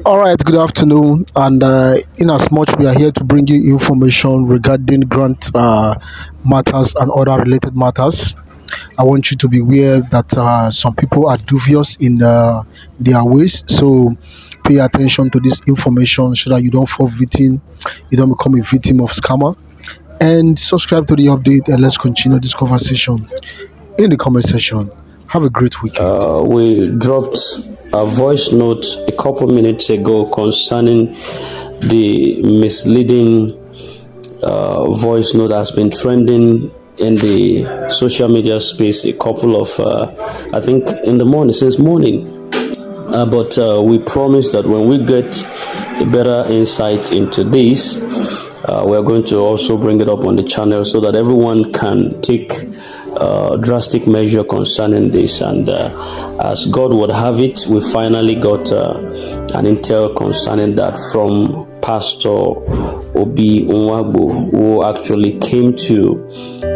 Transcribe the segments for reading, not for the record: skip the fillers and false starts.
All right, good afternoon. And in as much we are here to bring you information regarding grant matters and other related matters, I want you to be aware that some people are dubious in their ways. So pay attention to this information so that you don't fall victim, you don't become a victim of scammer. And subscribe to the update and let's continue this conversation in the comment section. Have a great weekend. We dropped a voice note a couple minutes ago concerning the misleading voice note that's been trending in the social media space a couple of, I think, in the morning, since morning. But we promised that when we get a better insight into this, we're going to also bring it up on the channel so that everyone can take drastic measure concerning this. And as God would have it, we finally got an intel concerning that from Pastor Obiagu, who actually came to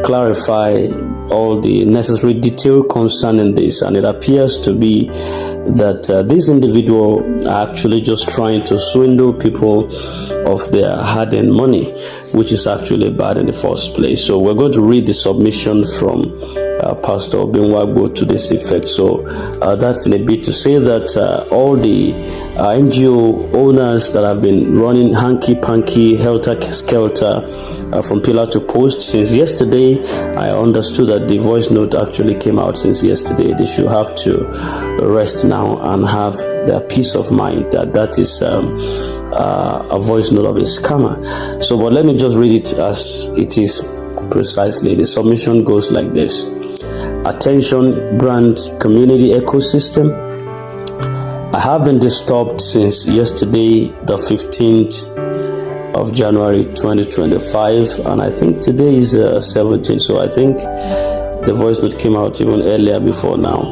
clarify all the necessary detail concerning this. And it appears to be that this individual are actually just trying to swindle people of their hard-earned money, which is actually bad in the first place. So we're going to read the submission from Pastor Obiagu to this effect. So that's in a bit to say that all the NGO owners that have been running hanky-panky, helter-skelter from pillar to post since yesterday, I understood that the voice note actually came out since yesterday. They should have to rest now and have their peace of mind that that is a voice note of a scammer. So, but let me just read it as it is precisely. The submission goes like this. Attention, grant community ecosystem. I have been disturbed since yesterday, the 15th of January 2025, and I think today is 17th, so I think the voice note came out even earlier before now,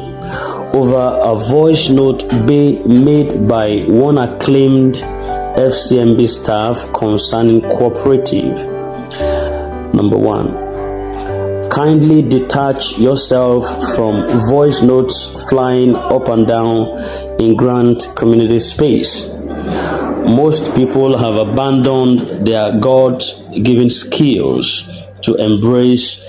over a voice note made by one acclaimed FCMB staff concerning Cooperative. Number 1, kindly detach yourself from voice notes flying up and down in grant community space. Most people have abandoned their God-given skills to embrace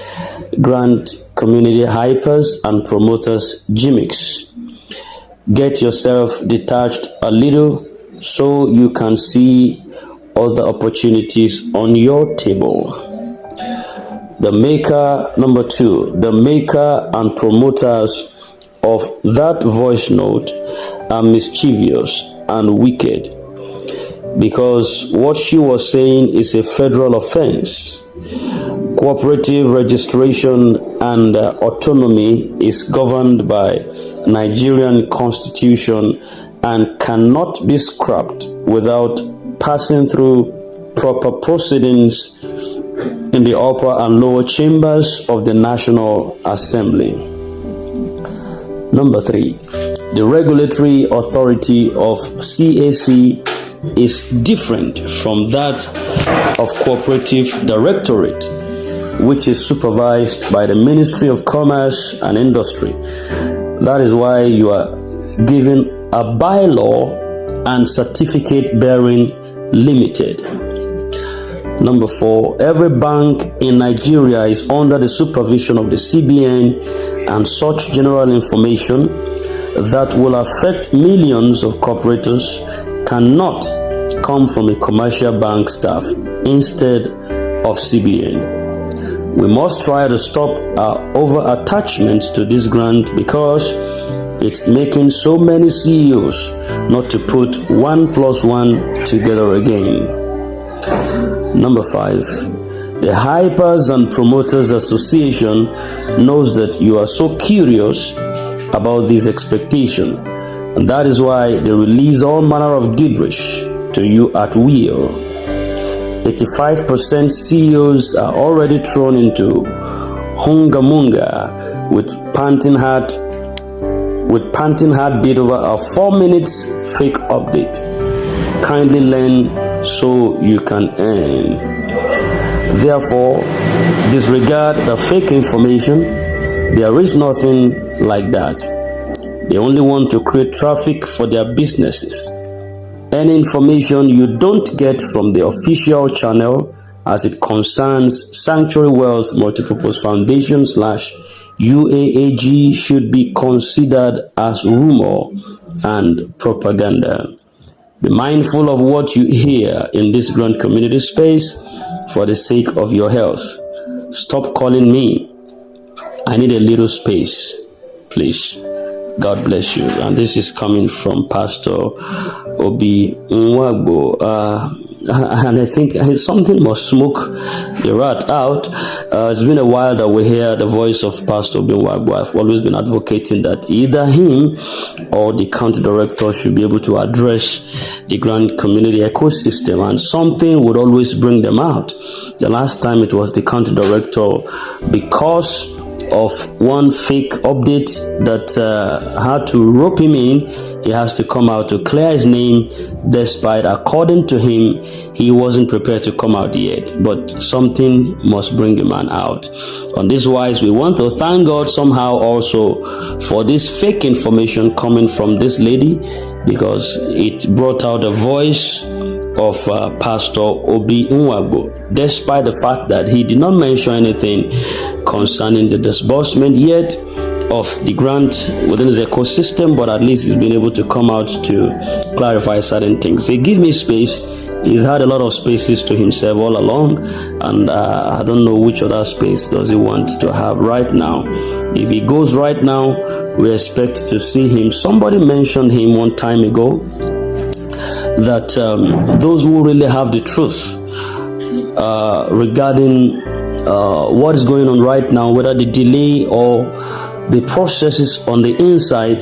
grant community hypers and promoters gimmicks. Get yourself detached a little so you can see other opportunities on your table. Number 2, the maker and promoters of that voice note are mischievous and wicked, because what she was saying is a federal offense. Cooperative registration and autonomy is governed by Nigerian Constitution and cannot be scrapped without passing through proper proceedings in the upper and lower chambers of the National Assembly. Number 3, the regulatory authority of CAC is different from that of Cooperative Directorate, which is supervised by the Ministry of Commerce and Industry. That is why you are given a bylaw and certificate bearing limited. Number 4, every bank in Nigeria is under the supervision of the CBN, and such general information that will affect millions of corporators cannot come from a commercial bank staff instead of CBN. We must try to stop our over-attachment to this grant because it's making so many CEOs not to put 1 + 1 together again. Number 5, the Hypers and Promoters Association knows that you are so curious about this expectation, and that is why they release all manner of gibberish to you at will. 85% CEOs are already thrown into hungamunga with panting heartbeat over a 4 minutes fake update. Kindly learn so you can earn. Therefore, disregard the fake information. There is nothing like that. They only want to create traffic for their businesses. Any information you don't get from the official channel as it concerns Sanctuary Wealth Multipurpose Foundation / UAAG should be considered as rumor and propaganda. Be mindful of what you hear in this grand community space for the sake of your health. Stop calling me. I need a little space, please. God bless you. And this is coming from Pastor Obiagu. And I think something must smoke the rat out. It's been a while that we hear the voice of Pastor Obiagu. I've always been advocating that either him or the county director should be able to address the grand community ecosystem, and something would always bring them out. The last time it was the county director, because of one fake update that had to rope him in. He has to come out to clear his name, despite, according to him, he wasn't prepared to come out yet. But something must bring the man out. On this wise, we want to thank God somehow also for this fake information coming from this lady, because it brought out the voice of Pastor Obiagu, despite the fact that he did not mention anything concerning the disbursement yet of the grant within his ecosystem, but at least he's been able to come out to clarify certain things. Say, give me space. He's had a lot of spaces to himself all along, and I don't know which other space does he want to have right now. If he goes right now, we expect to see him. Somebody mentioned him one time ago, that those who really have the truth regarding what is going on right now, whether the delay or the processes on the inside,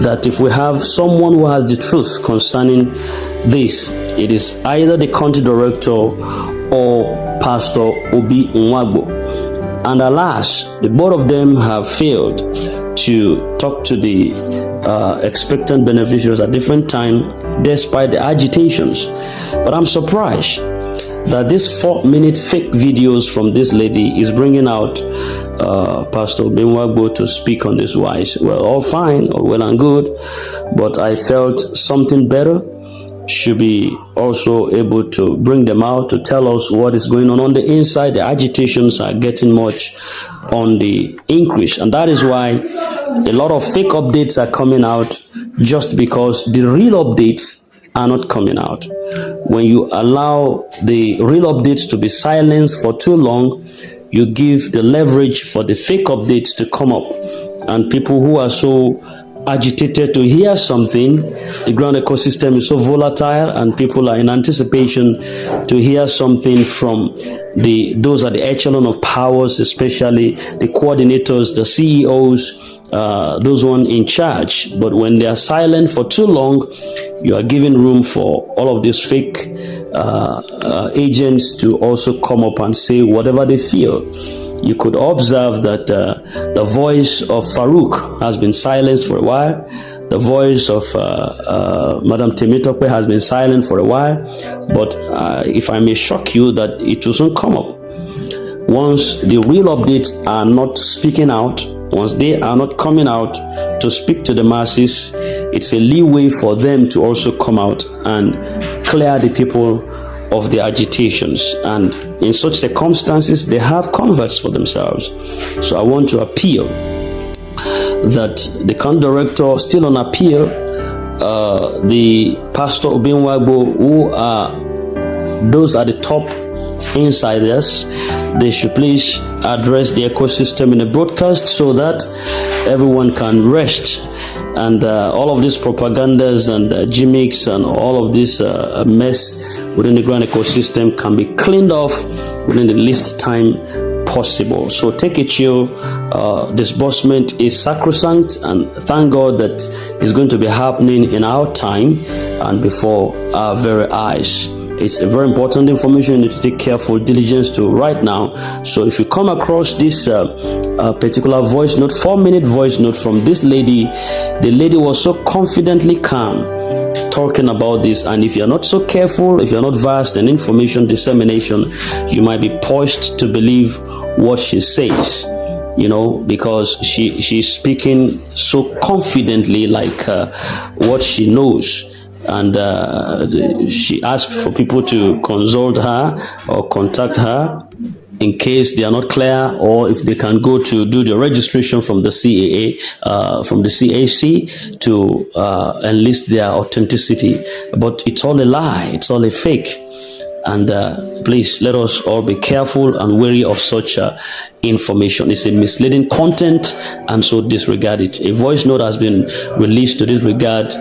that if we have someone who has the truth concerning this, it is either the country director or Pastor Obiagu. And alas, the both of them have failed to talk to the expectant beneficiaries at different time, despite the agitations. But I'm surprised that this 4-minute fake videos from this lady is bringing out Pastor Obiagu to speak on this wise. Well, all fine, all well and good, but I felt something better should be also able to bring them out to tell us what is going on the inside. The agitations are getting much on the increase, and that is why a lot of fake updates are coming out, just because the real updates are not coming out. When you allow the real updates to be silenced for too long, you give the leverage for the fake updates to come up, and people who are so agitated to hear something, the ground ecosystem is so volatile, and people are in anticipation to hear something from those at the echelon of powers, especially the coordinators, the CEOs, those one in charge. But when they are silent for too long, you are giving room for all of these fake agents to also come up and say whatever they feel. You could observe that the voice of Farouk has been silenced for a while. The voice of Madam Temitope has been silent for a while. But if I may shock you, that it will soon come up. Once the real updates are not speaking out, once they are not coming out to speak to the masses, it's a leeway for them to also come out and clear the people of the agitations. And in such circumstances, they have converts for themselves. So I want to appeal that the county director still on appeal, the Pastor Obiagu, who are those at the top insiders, they should please address the ecosystem in a broadcast so that everyone can rest, and all of these propagandas and gimmicks and all of this mess within the grand ecosystem can be cleaned off within the least time possible. So take a chill. Disbursement is sacrosanct, and thank God that it's going to be happening in our time and before our very eyes. It's a very important information you need to take careful diligence to right now. So if you come across this particular voice note, 4-minute voice note from this lady, the lady was so confidently calm talking about this, and if you're not so careful, if you're not vast in information dissemination, you might be poised to believe what she says, because she's speaking so confidently, like what she knows. and she asked for people to consult her or contact her in case they are not clear, or if they can go to do the registration from the CAA, from the CAC to enlist their authenticity. But it's all a lie, it's all a fake. And please let us all be careful and wary of such information. It's a misleading content, and so disregard it. A voice note has been released to this regard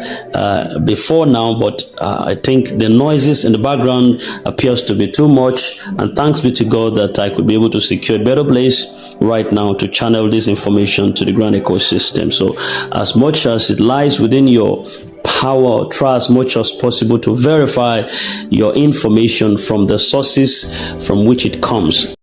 before now, but I think the noises in the background appears to be too much, and thanks be to God that I could be able to secure a better place right now to channel this information to the grand ecosystem. So as much as it lies within your power, try as much as possible to verify your information from the sources from which it comes.